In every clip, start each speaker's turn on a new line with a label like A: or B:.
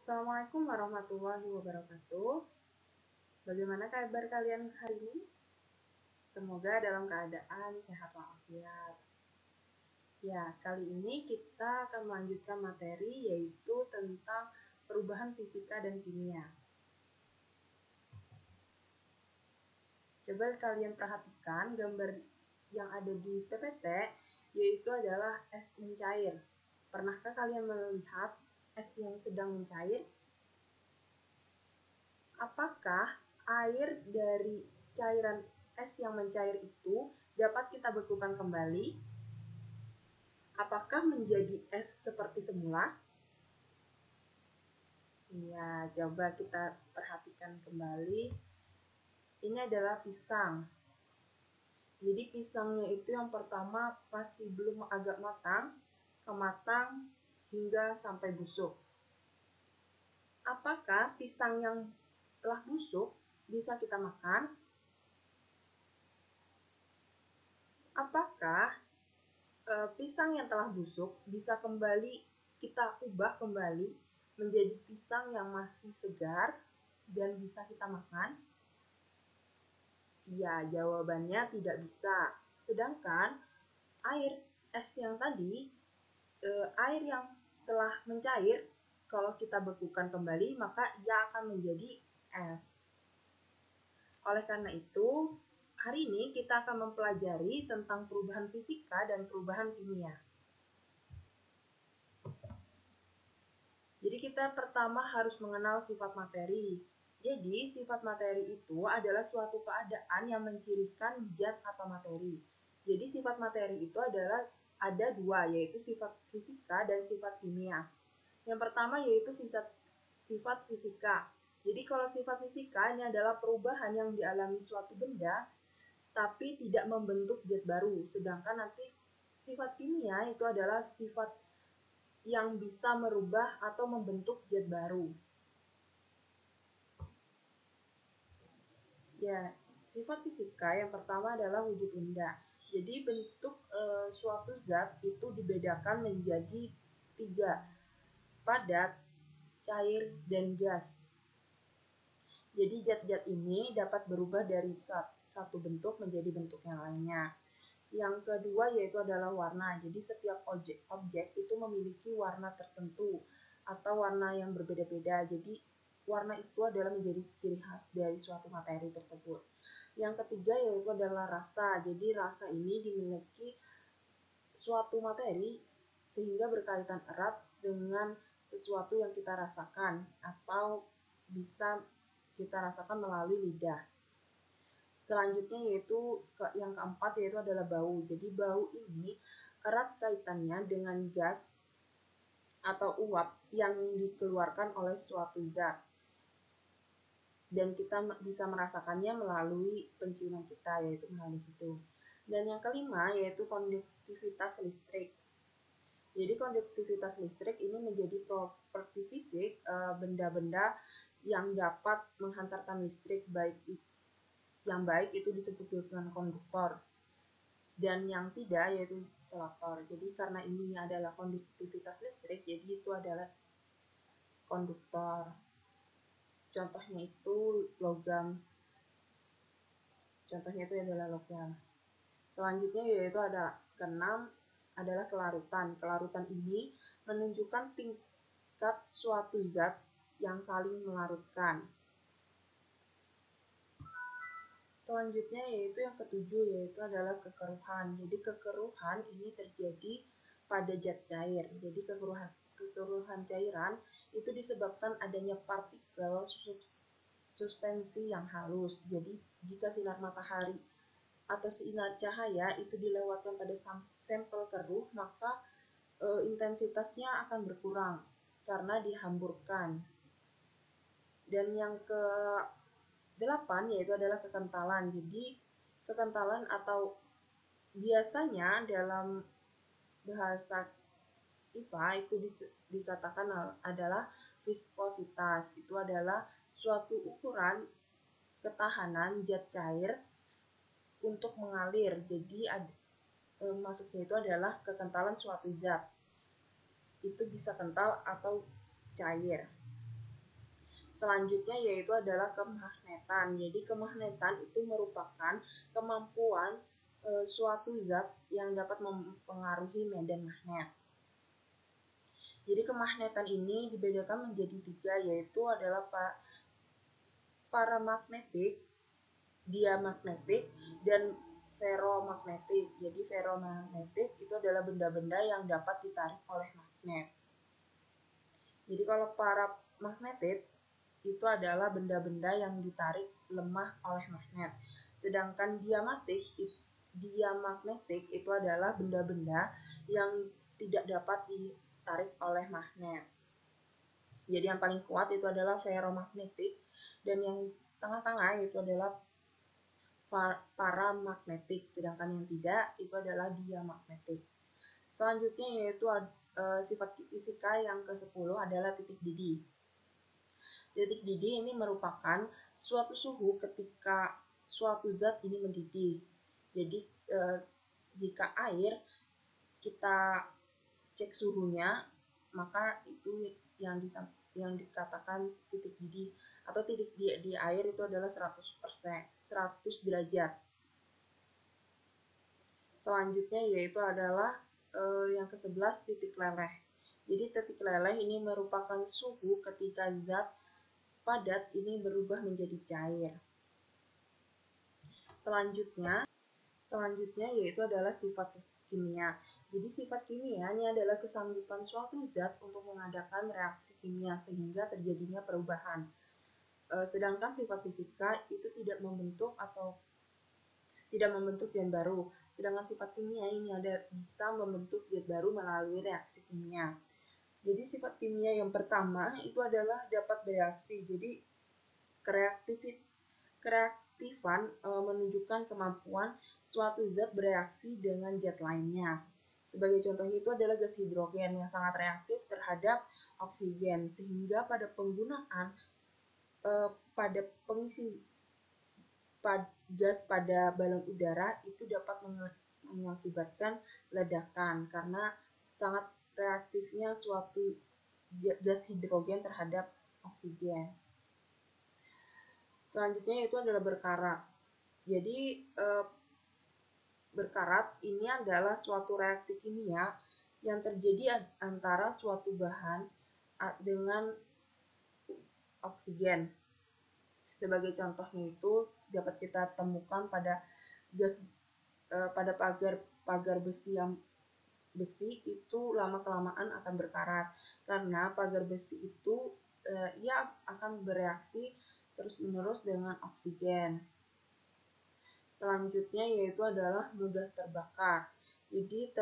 A: Assalamualaikum warahmatullahi wabarakatuh. Bagaimana kabar kalian hari ini? Semoga dalam keadaan sehat walafiat. Ya, kali ini kita akan melanjutkan materi yaitu tentang perubahan fisika dan kimia. Coba kalian perhatikan gambar yang ada di PPT, yaitu adalah es mencair. Pernahkah kalian melihat es yang sedang mencair? Apakah air dari cairan es yang mencair itu dapat kita bekukan kembali? Apakah menjadi es seperti semula? Ya, coba kita perhatikan kembali. Ini adalah pisang. Jadi pisangnya itu yang pertama masih belum agak matang, kematang, hingga sampai busuk. Apakah pisang yang telah busuk bisa kita makan? Apakah pisang yang telah busuk bisa kembali kita ubah kembali menjadi pisang yang masih segar dan bisa kita makan? Ya, jawabannya tidak bisa. Sedangkan air es yang tadi, air yang telah mencair, kalau kita bekukan kembali, maka ia akan menjadi es. Oleh karena itu, hari ini kita akan mempelajari tentang perubahan fisika dan perubahan kimia. Jadi kita pertama harus mengenal sifat materi. Jadi sifat materi itu adalah suatu keadaan yang mencirikan zat atau materi. Jadi sifat materi itu adalah ada dua, yaitu sifat fisika dan sifat kimia. Yang pertama yaitu sifat fisika. Jadi kalau sifat fisika ini adalah perubahan yang dialami suatu benda tapi tidak membentuk zat baru. Sedangkan nanti sifat kimia itu adalah sifat yang bisa merubah atau membentuk zat baru. Ya, sifat fisika yang pertama adalah wujud benda. Jadi bentuk suatu zat itu dibedakan menjadi 3, padat, cair, dan gas. Jadi zat-zat ini dapat berubah dari satu bentuk menjadi bentuk yang lainnya. Yang kedua yaitu adalah warna. Jadi setiap objek itu memiliki warna tertentu atau warna yang berbeda-beda. Jadi warna itu adalah menjadi ciri khas dari suatu materi tersebut. Yang ketiga yaitu adalah rasa. Jadi rasa ini dimiliki suatu materi sehingga berkaitan erat dengan sesuatu yang kita rasakan atau bisa kita rasakan melalui lidah. Selanjutnya yaitu yang keempat yaitu adalah bau. Jadi bau ini erat kaitannya dengan gas atau uap yang dikeluarkan oleh suatu zat. Dan kita bisa merasakannya melalui penciuman kita, yaitu melalui hidung. Dan yang kelima yaitu konduktivitas listrik. Jadi konduktivitas listrik ini menjadi properti fisik benda-benda yang dapat menghantarkan listrik yang baik itu disebut dengan konduktor dan yang tidak yaitu isolator. Jadi karena ini adalah konduktivitas listrik, jadi itu adalah konduktor. Contohnya itu logam. Contohnya itu adalah logam. Selanjutnya yaitu ada keenam adalah kelarutan. Kelarutan ini menunjukkan tingkat suatu zat yang saling melarutkan. Selanjutnya yaitu yang ketujuh yaitu adalah kekeruhan. Jadi kekeruhan ini terjadi pada zat cair. Jadi kekeruhan cairan itu disebabkan adanya partikel suspensi yang halus. Jadi jika sinar matahari atau sinar cahaya itu dilewatkan pada sampel keruh, maka intensitasnya akan berkurang karena dihamburkan. Dan yang ke-8 yaitu adalah kekentalan. Jadi kekentalan atau biasanya dalam bahasa IPA itu dikatakan adalah viskositas. Itu adalah suatu ukuran ketahanan zat cair untuk mengalir. Jadi maksudnya itu adalah kekentalan suatu zat. Itu bisa kental atau cair. Selanjutnya yaitu adalah kemagnetan. Jadi kemagnetan itu merupakan kemampuan suatu zat yang dapat mempengaruhi medan magnet. Jadi kemagnetan ini dibedakan menjadi 3, yaitu adalah paramagnetik, diamagnetik, dan ferromagnetik. Jadi ferromagnetik itu adalah benda-benda yang dapat ditarik oleh magnet. Jadi kalau paramagnetik itu adalah benda-benda yang ditarik lemah oleh magnet. Sedangkan diamagnetik itu adalah benda-benda yang tidak dapat ditarik oleh magnet. Jadi yang paling kuat itu adalah ferromagnetik, dan yang tengah-tengah itu adalah paramagnetik, sedangkan yang tidak itu adalah diamagnetik. Selanjutnya yaitu sifat fisika yang ke-10 adalah titik didih. Titik didih ini merupakan suatu suhu ketika suatu zat ini mendidih. Jadi jika air kita cek suhunya, maka itu yang dikatakan titik didih, atau titik di air itu adalah 100 derajat. Selanjutnya yaitu adalah yang ke-11 titik leleh. Jadi titik leleh ini merupakan suhu ketika zat padat ini berubah menjadi cair. Selanjutnya yaitu adalah sifat kimia. Jadi sifat kimia ini adalah kesanggupan suatu zat untuk mengadakan reaksi kimia sehingga terjadinya perubahan. Sedangkan sifat fisika itu tidak membentuk zat baru. Sedangkan sifat kimia ini bisa membentuk zat baru melalui reaksi kimia. Jadi sifat kimia yang pertama itu adalah dapat bereaksi. Jadi kereaktifan menunjukkan kemampuan suatu zat bereaksi dengan zat lainnya. Sebagai contohnya itu adalah gas hidrogen yang sangat reaktif terhadap oksigen, sehingga pada penggunaan pada pengisi gas pada balon udara itu dapat mengakibatkan ledakan karena sangat reaktifnya suatu gas hidrogen terhadap oksigen. Selanjutnya itu adalah berkarat. Jadi berkarat ini adalah suatu reaksi kimia yang terjadi antara suatu bahan dengan oksigen. Sebagai contohnya itu dapat kita temukan pada pagar besi itu lama-kelamaan akan berkarat karena pagar besi itu ia akan bereaksi terus-menerus dengan oksigen. Selanjutnya yaitu adalah mudah terbakar. Jadi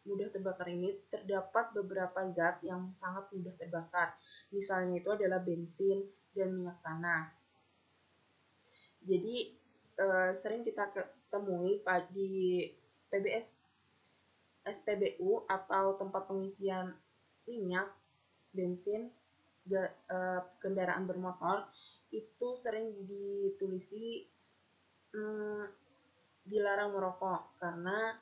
A: mudah terbakar ini terdapat beberapa zat yang sangat mudah terbakar. Misalnya itu adalah bensin dan minyak tanah. Jadi sering kita temui di SPBU atau tempat pengisian minyak, bensin, kendaraan bermotor itu sering ditulisi dilarang merokok karena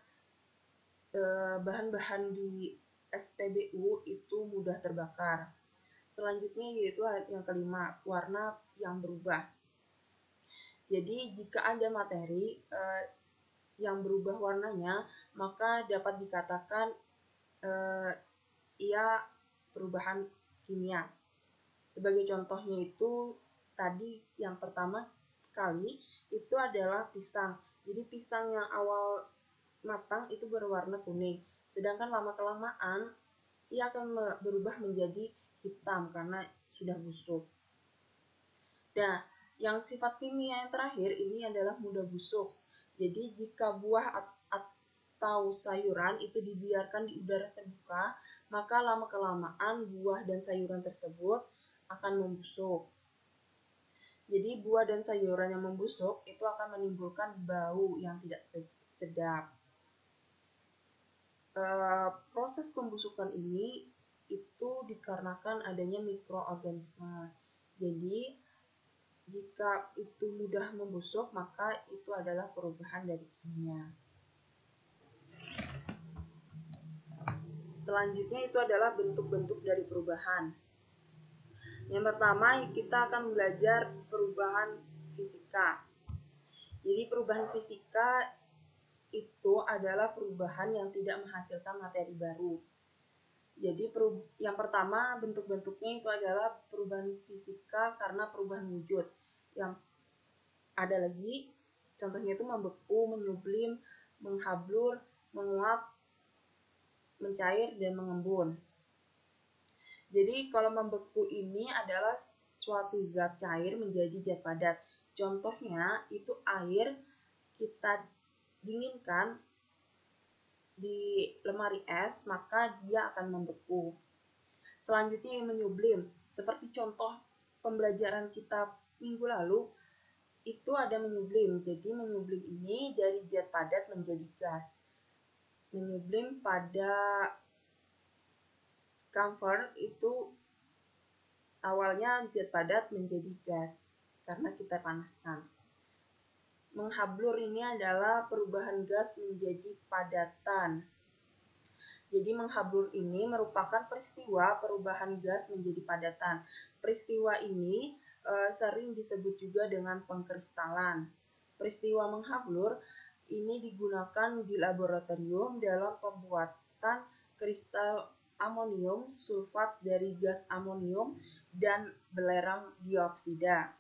A: bahan-bahan di SPBU itu mudah terbakar. Selanjutnya yaitu yang kelima, warna yang berubah. Jadi jika ada materi yang berubah warnanya, maka dapat dikatakan ia perubahan kimia. Sebagai contohnya itu tadi yang pertama kali itu adalah pisang. Jadi pisang yang awal matang itu berwarna kuning, sedangkan lama-kelamaan ia akan berubah menjadi hitam karena sudah busuk. Nah, yang sifat kimia yang terakhir ini adalah mudah busuk. Jadi jika buah atau sayuran itu dibiarkan di udara terbuka, maka lama-kelamaan buah dan sayuran tersebut akan membusuk. Jadi buah dan sayuran yang membusuk itu akan menimbulkan bau yang tidak sedap. Proses pembusukan ini itu dikarenakan adanya mikroorganisme. Jadi jika itu mudah membusuk, maka itu adalah perubahan dari kimia. Selanjutnya itu adalah bentuk-bentuk dari perubahan. Yang pertama, kita akan belajar perubahan fisika. Jadi perubahan fisika itu adalah perubahan yang tidak menghasilkan materi baru. Jadi yang pertama, bentuk-bentuknya itu adalah perubahan fisika karena perubahan wujud. Yang ada lagi contohnya itu membeku, menyublim, menghablur, menguap, mencair, dan mengembun. Jadi kalau membeku ini adalah suatu zat cair menjadi zat padat. Contohnya itu air kita dinginkan di lemari es, maka dia akan membeku. Selanjutnya yang menyublim. Seperti contoh pembelajaran kita minggu lalu, itu ada menyublim. Jadi menyublim ini dari zat padat menjadi gas. Menyublim pada camphor itu awalnya zat padat menjadi gas karena kita panaskan. Menghablur ini adalah perubahan gas menjadi padatan. Jadi menghablur ini merupakan peristiwa perubahan gas menjadi padatan. Peristiwa ini sering disebut juga dengan pengkristalan. Peristiwa menghablur ini digunakan di laboratorium dalam pembuatan kristal amonium sulfat dari gas amonium dan belerang dioksida.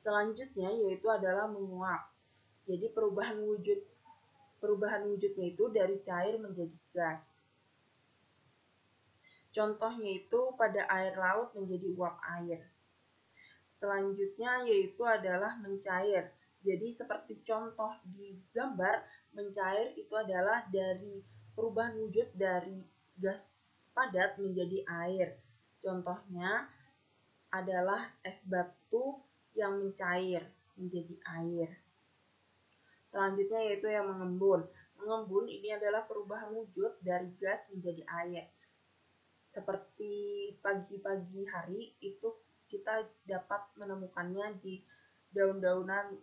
A: Selanjutnya yaitu adalah menguap. Jadi perubahan wujudnya itu dari cair menjadi gas. Contohnya itu pada air laut menjadi uap air. Selanjutnya yaitu adalah mencair. Jadi seperti contoh di gambar, mencair itu adalah dari perubahan wujud dari gas padat menjadi air. Contohnya adalah es batu yang mencair menjadi air. Selanjutnya yaitu yang mengembun. Mengembun ini adalah perubahan wujud dari gas menjadi air. Seperti pagi-pagi hari itu kita dapat menemukannya di daun-daunan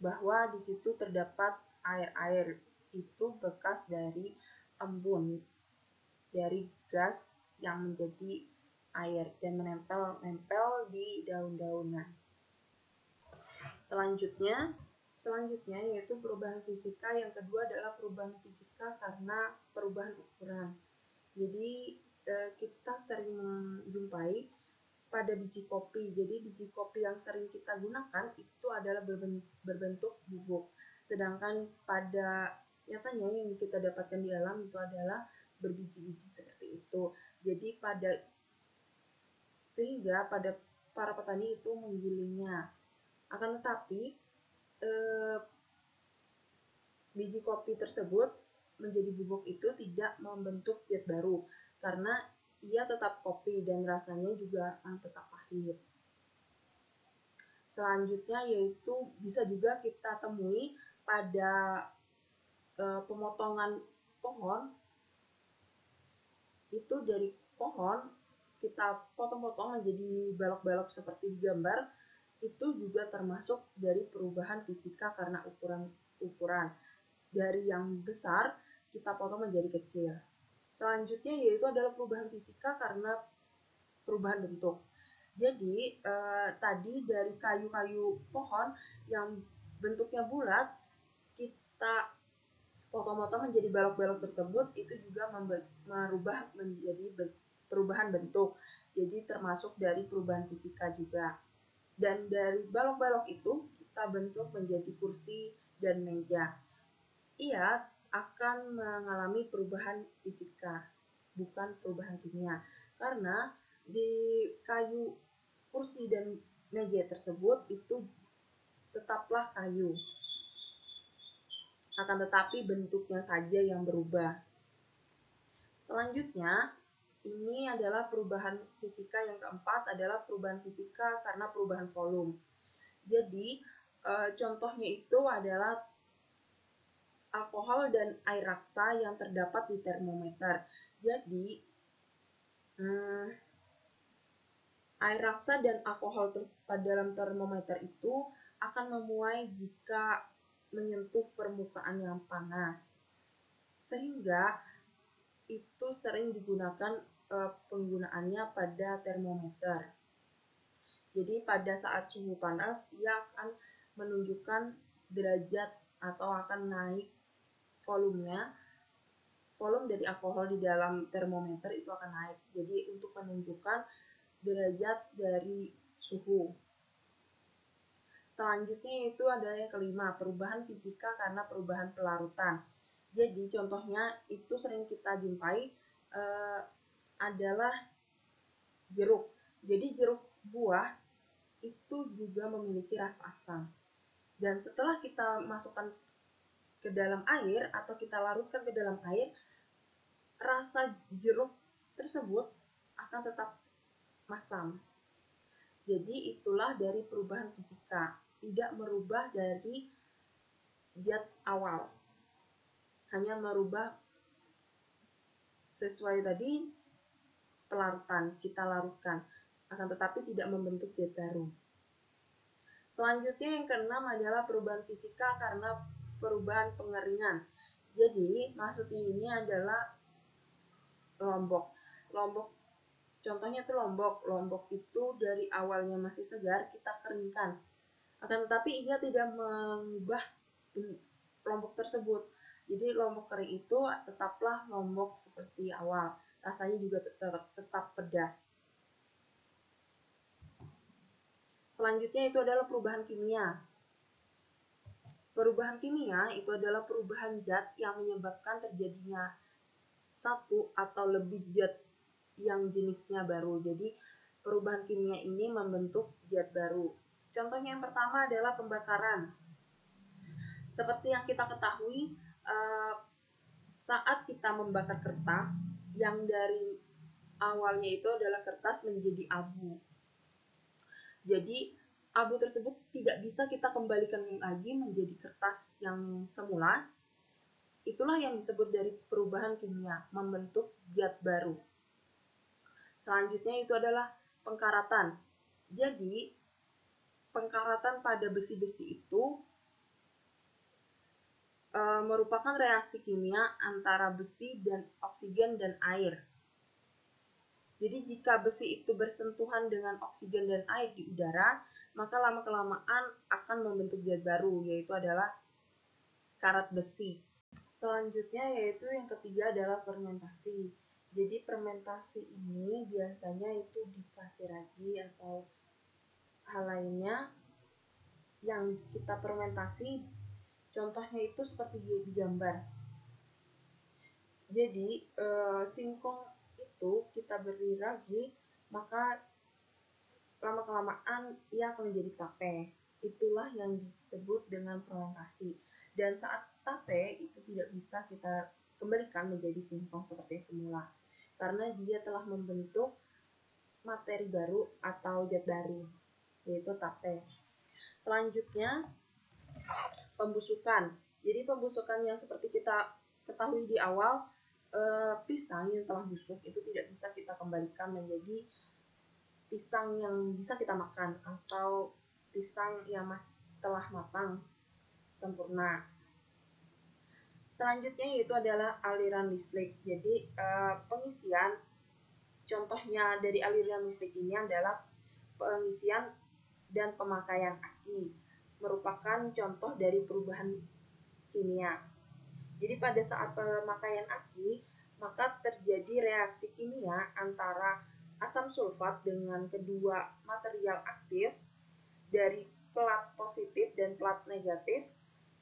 A: bahwa di situ terdapat air-air. Itu bekas dari embun dari gas yang menjadi air dan menempel di daun-daunan. Selanjutnya yaitu perubahan fisika. Yang kedua adalah perubahan fisika karena perubahan ukuran. Jadi kita sering menjumpai pada biji kopi. Jadi biji kopi yang sering kita gunakan itu adalah berbentuk bubuk. Sedangkan pada nyatanya yang kita dapatkan di alam itu adalah berbiji-biji seperti itu. Jadi sehingga pada para petani itu menggilingnya. Akan tetapi biji kopi tersebut menjadi bubuk itu tidak membentuk zat baru karena ia tetap kopi dan rasanya juga akan tetap pahit. Selanjutnya yaitu bisa juga kita temui pada pemotongan pohon. Itu dari pohon kita potong-potong menjadi balok-balok seperti di gambar. Itu juga termasuk dari perubahan fisika karena ukuran. Dari yang besar kita potong menjadi kecil. Selanjutnya yaitu adalah perubahan fisika karena perubahan bentuk. Jadi tadi dari kayu-kayu pohon yang bentuknya bulat kita potong-potong menjadi balok-balok tersebut, itu juga merubah menjadi perubahan bentuk. Jadi termasuk dari perubahan fisika juga. Dan dari balok-balok itu kita bentuk menjadi kursi dan meja. Ia akan mengalami perubahan fisika, bukan perubahan kimia. Karena di kayu, kursi, dan meja tersebut itu tetaplah kayu. Akan tetapi bentuknya saja yang berubah. Selanjutnya, ini adalah perubahan fisika yang keempat adalah perubahan fisika karena perubahan volume. Jadi, contohnya itu adalah alkohol dan air raksa yang terdapat di termometer. Jadi, air raksa dan alkohol dalam termometer itu akan memuai jika menyentuh permukaan yang panas. Sehingga itu sering digunakan penggunaannya pada termometer. Jadi pada saat suhu panas, ia akan menunjukkan derajat atau akan naik volumenya. Volume dari alkohol di dalam termometer itu akan naik. Jadi untuk menunjukkan derajat dari suhu. Selanjutnya itu adalah yang kelima, perubahan fisika karena perubahan pelarutan. Jadi contohnya itu sering kita jumpai adalah jeruk. Jadi jeruk buah itu juga memiliki rasa asam. Dan setelah kita masukkan ke dalam air atau kita larutkan ke dalam air, rasa jeruk tersebut akan tetap masam. Jadi itulah dari perubahan fisika, tidak merubah dari zat awal. Hanya merubah sesuai tadi pelarutan, kita larutkan, akan tetapi tidak membentuk zat baru. Selanjutnya yang keenam adalah perubahan fisika karena perubahan pengeringan. Jadi maksudnya ini adalah lombok. Contohnya itu lombok itu dari awalnya masih segar kita keringkan. Akan tetapi ia tidak mengubah lombok tersebut. Jadi lombok kering itu tetaplah lombok seperti awal. Rasanya juga tetap pedas. Selanjutnya itu adalah perubahan kimia. Perubahan kimia itu adalah perubahan zat yang menyebabkan terjadinya satu atau lebih zat yang jenisnya baru. Jadi perubahan kimia ini membentuk zat baru. Contohnya yang pertama adalah pembakaran. Seperti yang kita ketahui, saat kita membakar kertas, yang dari awalnya itu adalah kertas menjadi abu. Jadi abu tersebut tidak bisa kita kembalikan lagi menjadi kertas yang semula. Itulah yang disebut dari perubahan kimia, membentuk zat baru. Selanjutnya itu adalah pengkaratan. Jadi pengkaratan pada besi-besi itu merupakan reaksi kimia antara besi dan oksigen dan air. Jadi jika besi itu bersentuhan dengan oksigen dan air di udara, maka lama-kelamaan akan membentuk zat baru, yaitu adalah karat besi. Selanjutnya yaitu yang ketiga adalah fermentasi. Jadi fermentasi ini biasanya itu dikasih ragi atau hal lainnya yang kita fermentasi. Contohnya itu seperti di gambar. Jadi singkong itu kita beri ragi, maka lama-kelamaan ia akan menjadi tape. Itulah yang disebut dengan fermentasi. Dan saat tape itu tidak bisa kita kembalikan menjadi singkong seperti semula, karena dia telah membentuk materi baru atau zat baru, yaitu tape. Selanjutnya pembusukan. Jadi pembusukan yang seperti kita ketahui di awal, pisang yang telah busuk itu tidak bisa kita kembalikan menjadi pisang yang bisa kita makan atau pisang yang telah matang sempurna. Selanjutnya yaitu adalah aliran listrik. Jadi pengisian, contohnya dari aliran listrik ini adalah pengisian dan pemakaian aki, merupakan contoh dari perubahan kimia. Jadi pada saat pemakaian aki, maka terjadi reaksi kimia antara asam sulfat dengan kedua material aktif dari plat positif dan plat negatif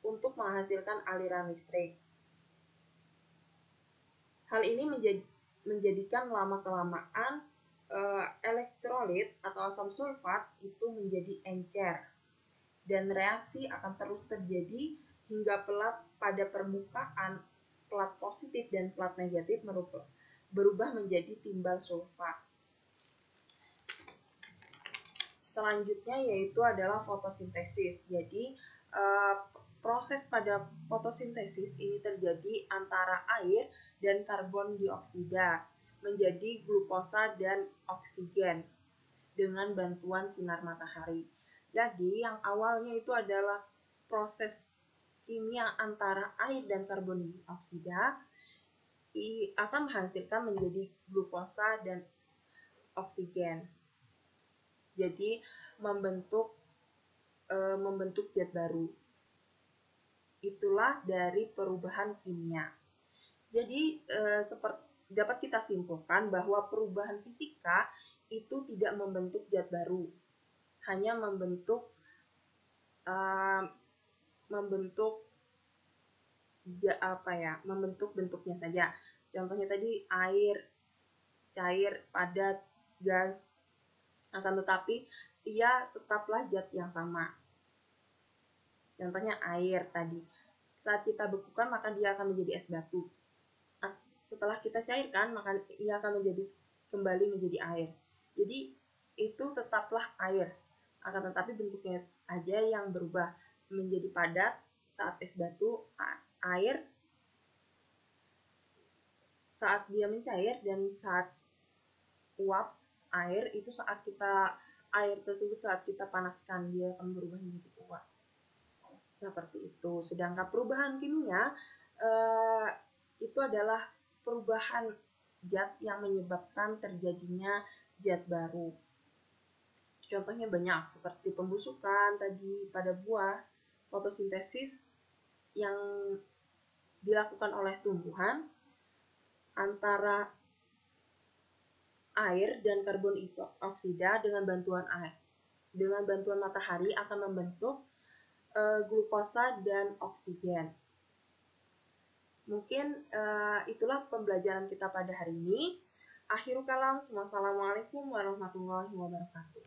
A: untuk menghasilkan aliran listrik. Hal ini menjadikan lama-kelamaan elektrolit atau asam sulfat itu menjadi encer, dan reaksi akan terus terjadi hingga pelat pada permukaan plat positif dan plat negatif berubah menjadi timbal sulfat. Selanjutnya yaitu adalah fotosintesis. Jadi proses pada fotosintesis ini terjadi antara air dan karbon dioksida menjadi glukosa dan oksigen dengan bantuan sinar matahari. Jadi yang awalnya itu adalah proses kimia antara air dan karbon dioksida, akan menghasilkan menjadi glukosa dan oksigen. Jadi membentuk zat baru. Itulah dari perubahan kimia. Jadi dapat kita simpulkan bahwa perubahan fisika itu tidak membentuk zat baru, hanya membentuk bentuknya saja. Contohnya tadi air, cair, padat, gas. Akan tetapi ia tetaplah zat yang sama. Contohnya air tadi. Saat kita bekukan maka dia akan menjadi es batu. Setelah kita cairkan maka ia akan kembali menjadi air. Jadi itu tetaplah air. Akan tetapi bentuknya aja yang berubah menjadi padat saat es batu, air saat dia mencair, dan saat uap air itu saat kita panaskan dia akan berubah menjadi uap. Seperti itu. Sedangkan perubahan kimia itu adalah perubahan zat yang menyebabkan terjadinya zat baru. Contohnya banyak seperti pembusukan tadi pada buah, fotosintesis yang dilakukan oleh tumbuhan antara air dan karbon oksida dengan bantuan matahari akan membentuk glukosa dan oksigen. Mungkin itulah pembelajaran kita pada hari ini. Akhirul kalam, wassalamualaikum warahmatullahi wabarakatuh.